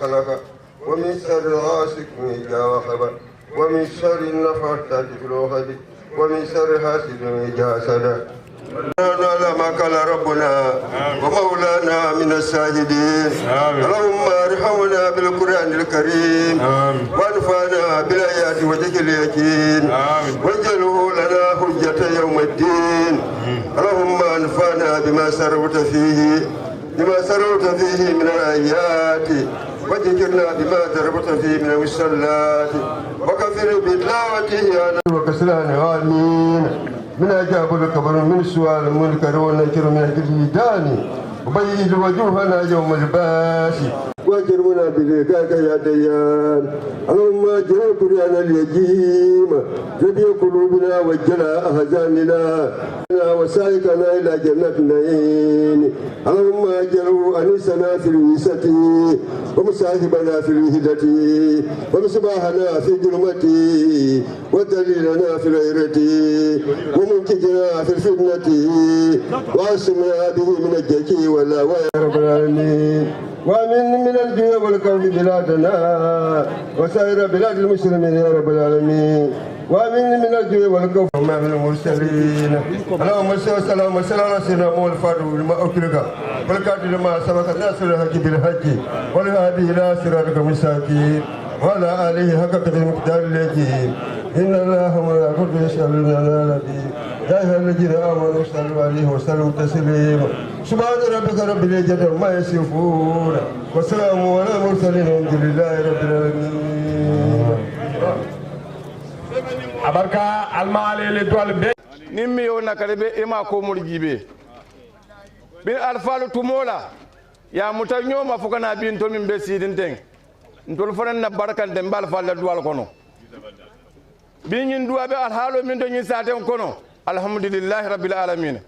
خلق ومن شر غاسق إذا وقب ومن شر النفاثات في العقد ومن شر حاسد إذا حسد. على ما قال ربنا ومولانا من الساجدين. اللهم ارحمنا بالقرآن الكريم وانفعنا بالآيات وذكر اليقين واجعله لنا حجة يوم الدين. اللهم انفعنا بما سررت فيه من الآيات وذكرنا بما ضربت فيه من المسلات وكفر بتلاوته وكسلان آمين. من أجاب الكبر من سؤال المنكر والنكر من الجديدان وبيض وجوهنا يوم الباس واجرمنا بلقاك يا ديان. اللهم اجعل قرآن اليجيم ربيع قلوبنا وجلاء أحزاننا وسائقنا إلى جنة النعيم. اللهم اجعله أنيسنا في الوسط ومصاحبنا في الوحدة ومصباحنا في الظلمة ودليلنا في الغيرة ومنتجنا في الفتنة وعصمنا به من الجكي والهوى يا رب العالمين. ومن الجوع والخوف بلادنا وسائر بلاد المسلمين يا رب العالمين. ومن الجوع والخوف وما من المرسلين. اللهم صل وسلم على سيدنا محمد الفاتح لما أكرك والكاتب لما سبق الناس الحق بالحق والهادي إلى صراطك المستقيم وعلى آله حق قدر المقدار الذي إن الله وملائكته يصلون على النبي يا أيها الذين آمنوا صلوا عليه وسلموا تسليما. سبحان ربك رب العزة عما يصفون وسلام على المرسلين والحمد لله رب العالمين. abarka almaale le dol be nimmi yo nakarebe ema ko murjibe bin alfalu tumola ya mutanyo mafukana bin to min be sidin ten ntol fanan na barkan de mbal falla duwal kono bin nyin duwabe alhaalo min do nyin saten kono alhamdulillah rabbil alamin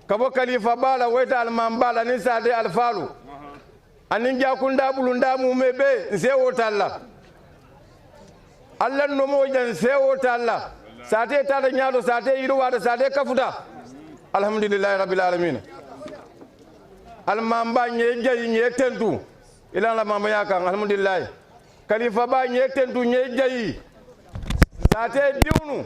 kabo khalifa bala wayta alman bala ni sade alfalu anin jakunda bulunda mu mebe nse wotalla Allah no mo jan sewo talla sate tala nyaado sate yiruwa da sate kafuta alhamdulillah rabbil alamin almamba nye jayi nye tentu ila la mama yaka alhamdulillah khalifa ba nye tentu nye jayi sate diunu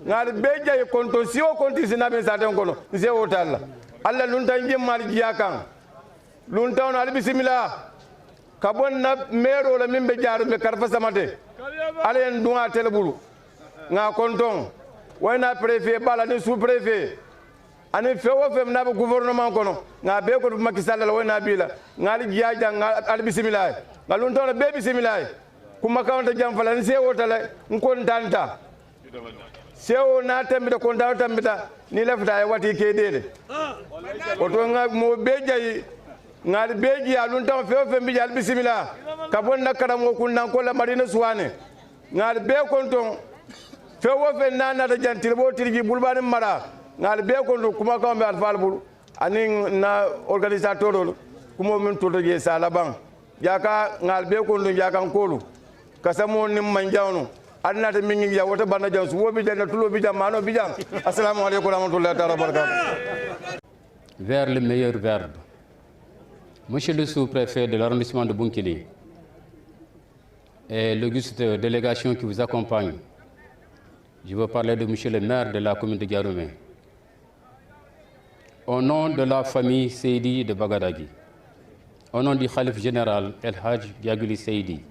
ngal be jayi konto siwo konti sinabe sate kono sewo talla Allah lunta njemmal jiyaka lunta on al bismillah kabon na mero la mimbe jaaru be karfa samate alen dunga telebulu nga konton wayna préfet bala ni sous préfet ani fewo fem na gouvernement kono nga be ko Macky Sall la wayna bila ngali jiaja nga al bismillah ngalun ton be bismillah kuma kawanta jam fala ni sewo tale ngon tanta sewo na tambita ko ndaw tambita ni lafta ay wati ke dede oto nga mo be jayi ngal beji alun taw fewo fem bi al bismillah kabon nakara mo kunnan ko la marina suwane ngal be konton fewo fe nana da jantil bo tirgi bulbani mara ngal be konton kuma ko be alfal bul anin na organisateur kuma min to je sala ban jaka ngal be konton jaka kolu kasamo nim manjawno adna ta mingi ya wata bana jansu wobi janna tulo bi jamano bi jam assalamu alaykum wa rahmatullahi wa barakatuh. Vers le meilleur verbe. Monsieur le sous-préfet de l'arrondissement de Bounkiling et l'auguste délégation qui vous accompagne, je veux parler de monsieur le maire de la commune de Diaroumé. Au nom de la famille Seydi de Bagadagui, au nom du Khalif général El Hadj Diagouli Seydi,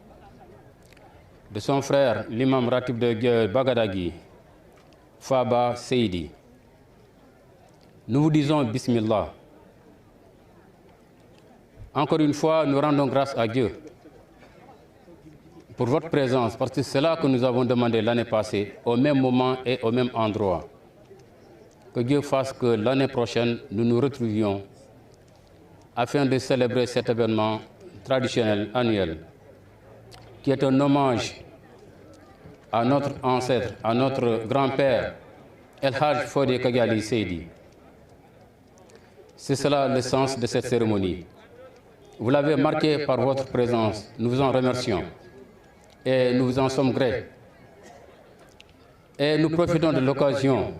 de son frère l'imam Ratib de Bagadagui, Faba Seydi, nous vous disons Bismillah. Encore une fois, nous rendons grâce à Dieu pour votre présence, parce que c'est là que nous avons demandé l'année passée, au même moment et au même endroit. Que Dieu fasse que l'année prochaine, nous nous retrouvions afin de célébrer cet événement traditionnel annuel, qui est un hommage à notre ancêtre, à notre grand-père, El Hadj Fodé Kagali Seydi. C'est cela le sens de cette cérémonie. Vous l'avez marqué par votre présence. Nous vous en remercions et nous vous en sommes gré. Et nous profitons de l'occasion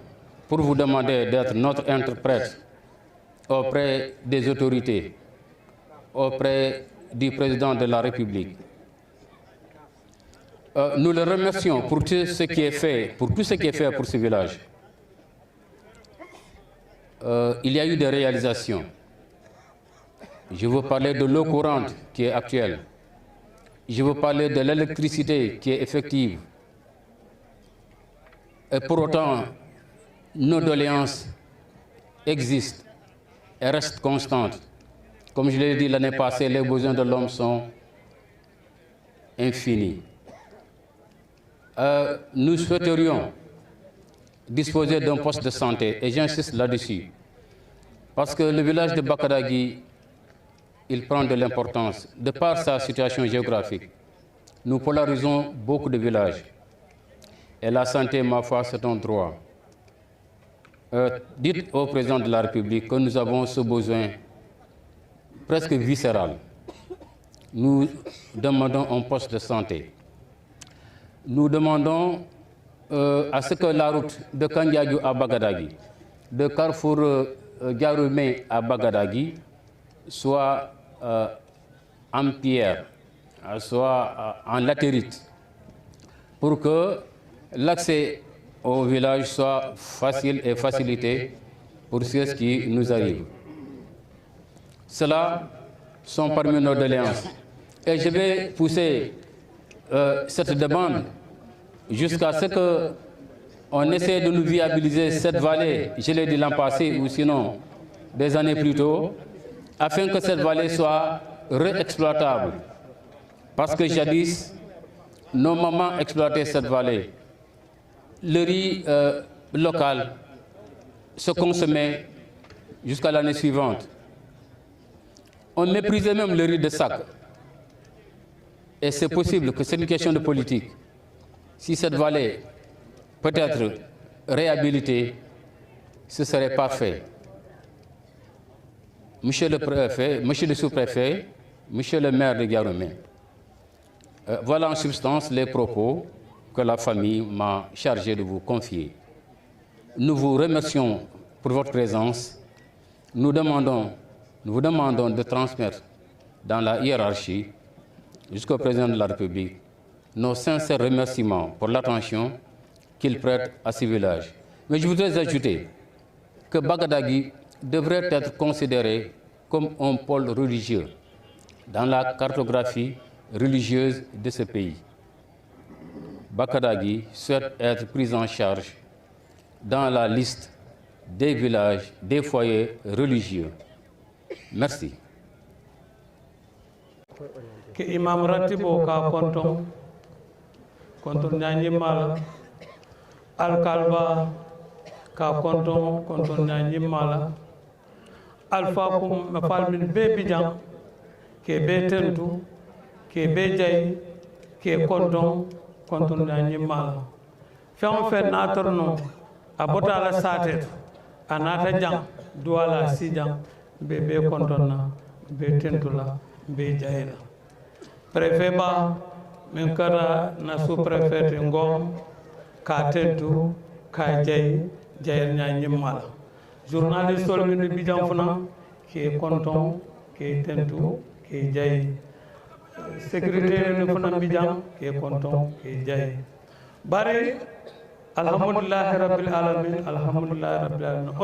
pour vous demander d'être notre interprète auprès des autorités, auprès du président de la République. Nous le remercions pour tout ce qui est fait, pour ce village. Il y a eu des réalisations. Je veux parler de l'eau courante qui est actuelle. Je veux parler de l'électricité qui est effective. Et pour autant, nos doléances existent et restent constantes. Comme je l'ai dit l'année passée, les besoins de l'homme sont infinis. Nous souhaiterions disposer d'un poste de santé, et j'insiste là-dessus, parce que le village de Bakadagui, il prend de l'importance. De par sa situation géographique, nous polarisons beaucoup de villages. Et la santé, ma foi, c'est un droit. Dites au président de la République que nous avons ce besoin presque viscéral. Nous demandons un poste de santé. Nous demandons à ce que la route de Kandiadio à Bagadagui, de Carrefour Diaroumé à Bagadagui, soit en pierre, soit en latérite, pour que l'accès au village soit facile et facilité pour ceux qui nous arrivent. Cela sont parmi nos doléances. Et je vais pousser cette demande jusqu'à ce qu'on essaie de nous viabiliser cette vallée, je l'ai dit l'an passé, ou sinon des années plus tôt, afin que cette vallée soit réexploitable. Parce que jadis, nos mamans exploitaient cette vallée. Le riz local se consommait jusqu'à l'année suivante. On méprisait même le riz de sac. Et c'est possible que c'est une question de politique. Si cette vallée peut être réhabilitée, ce serait parfait. Monsieur le préfet, monsieur le sous-préfet, monsieur le maire de Diaroumé, voilà en substance les propos que la famille m'a chargé de vous confier. Nous vous remercions pour votre présence. Nous vous demandons de transmettre dans la hiérarchie, jusqu'au président de la République, nos sincères remerciements pour l'attention qu'il prête à ce village. Mais je voudrais ajouter que Bagadagui devrait être considéré comme un pôle religieux dans la cartographie religieuse de ce pays. Bakadagui souhaite être pris en charge dans la liste des villages, des foyers religieux. Merci. Que imam ratibo ka konton nyanyimala alkalba ka konton nyanyimala alfa kum mafal min be bijan ke be tentu ke be jay ke konton nyanyimala fam fe natorno abota la satet anata jang duala si jang be kontonna be tentula be jayla préfet ba min kara na sous-préfet ngom ka tentu ka jayel nyanyimala journaliste sol min bijan funa ke konton ke tentu ke jay sécurité ni fana bijan ke konton ke jay bari alhamdulillah rabbil alamin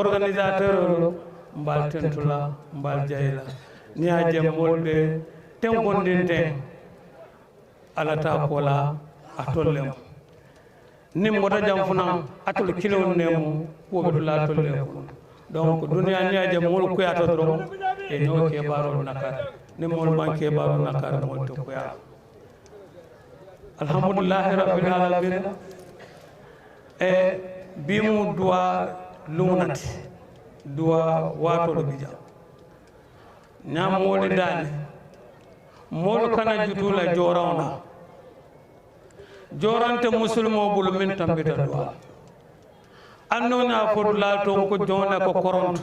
organisateur mbal tentula mbal jayla ni a jemolbe tenkondinte alata kola atollem nim mota jam funa atul kilon nemu wobdula tollem donc dunia ni a jemol ko yato dron e no ke baro nakar nim mol man ke baro nakar mol to ko ya alhamdulillah rabbil alamin e bimu dua lunati dua wato do bija nyam woni dani mol kana jutula jorawna jorante musulmo bul min tambita dua annona fodula to ko jona ko koronto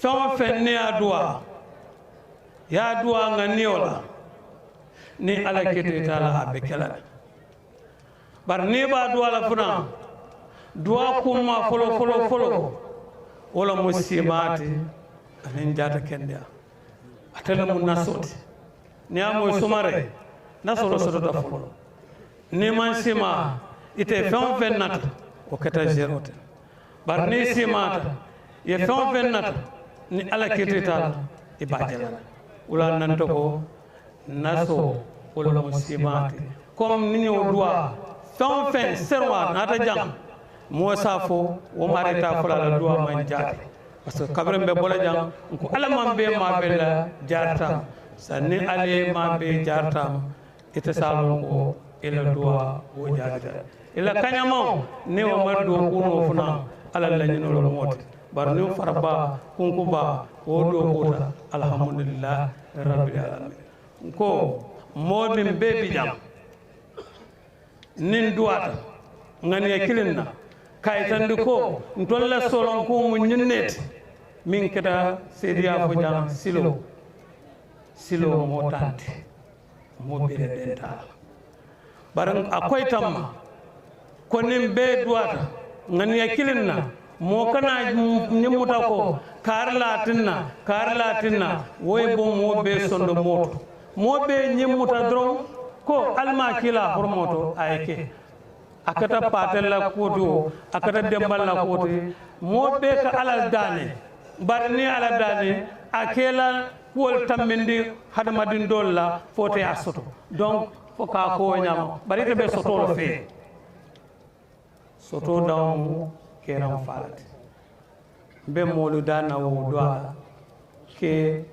son fenne adua ya dua nganiola ni ala kete tala abekela bar ni ba dua la funa dua kuma folo wala musibati anen jata kende atele mu nasoti ni amo sumare nasoro soto da folo ni man sima ite fen nata o keta jerote bar ni simata ye fen nata ni ala kitita e bajala ula nan to ko naso wala mo simati comme ni o doa fen serwa nata jang mo safo wo marita fula la doa man jati parce que kabrem be bola jang ko ala man be ma be la jarta sanni ale ma be jarta ite salon ko ila doa wo jarta ila kanyamo ne o mardo kuno funa ala la nyino lo moti bar ni faraba kunkuba wo do kota alhamdulillah rabbil alamin ko modin be bijam nin duwata ngani kilinna kaytandi ko ntolla solon ko mu nyinnet min keta sediya fo jam silo mo tante mo bere dental baran akoy tamma ko nin be duwata ngani kilinna mo kana nyimuta ko karlatinna woy bo mo be sondo moto mo be nyimuta dron ko alma kila hormoto ayke akata patella koto akata demballa koto mo be ka alal dane barni alal dane akela wol tammindi hadamadin dolla fote asoto donc fo ka ko nyam bari te be soto lo fe soto daw keram falati be molu dana wo doala ke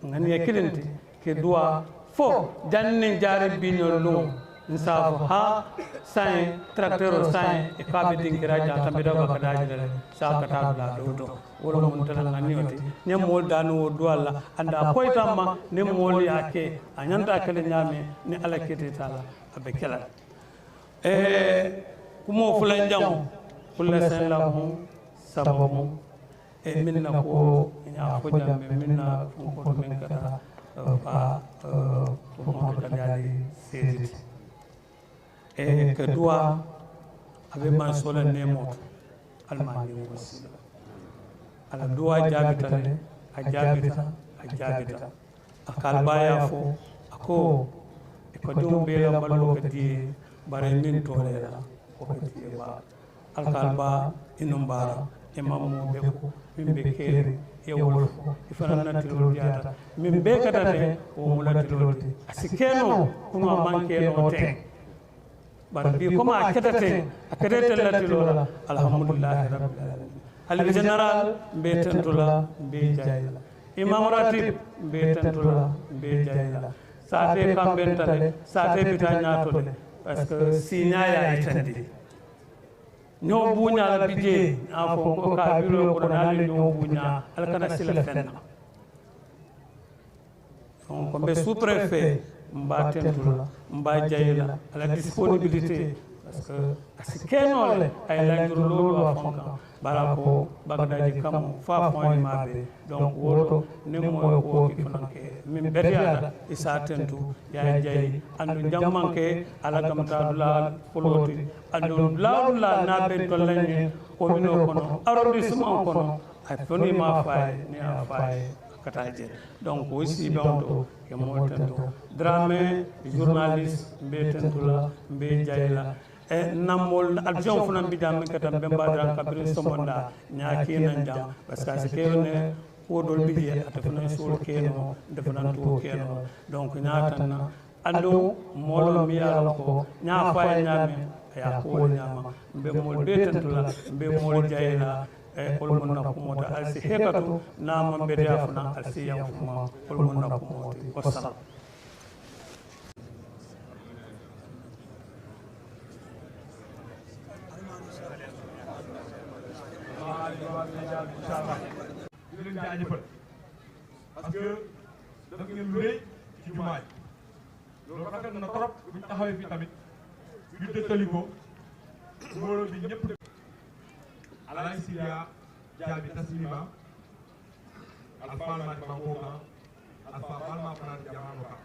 ngani kilinti ke doa fo janni jare binyol lum insafo ha sain tracteur sain e kabe dinkira ja tambe daga kadaji dale sa kata la do wala mun tan ngani oti ne mol danu wo doala anda koytamma ne mol yake anyanta kale nyame ni ala kete tala abe kala kumo fulan jam fulla sen la hum sababu minna ko nya ko jambe minna ko men kata pa ko kadali sedit kedua abe man sola nemo almani wasila ala dua jabitale ajabita akal baya fo ako ko dum be la ballo kadi bare min tolela ko kadi ba alkal ba inumbara imamu beko mimbe kere e wolfo ifana natilo diata mimbe katane o mulatilo asikeno kuma manke no te barbi kuma akatate latilo alhamdulillah rabbil alamin al general be tentula be jayla imam ratib be tentula be jayla sate kambentale sate bitanya tole parce que sinya ya itandi ñoo buña la bije afo ko ka biro ko dal ñoo buña alkana sila fenna on ko be sous préfet mba tentula mba jayla ala disponibilité parce que asikenole ay la juro lolu wa fonka barako bagdaji kam fa fon mabe donc woto ne mo ko ki fananke min betiada isa tentu ya jayi andu jammanke ala gamta dula poloti andu lawla na be tolani ko mino kono arrondissement kono ay foni ma fay ni a fay kataje donc aussi banto ke mo tento drame journaliste be tentula be jayla namol adjon funan bidam katam be mbadran kabri somonda nyaaki nan jam parce que c'est que ko dol biye atafana sul keno defana to keno donc nyaatana ando molo mi yalla ko nya fay nyame ya ko nyama be mol be tentula be mol jayla kol mon na kumota alsi hekatu na mambe diafuna alsi yafuma kol mon na kumota wassalam di leen jaajëfal parce que daf ngeen lu rëy ci jumaa ji loolu rafet na trop bu ñu taxawee fii tamit ñu dëttali ko mbooloo bi ñëpp alay siria jaabi taslima alfa almati bankoka alfa alma fanati jamano ka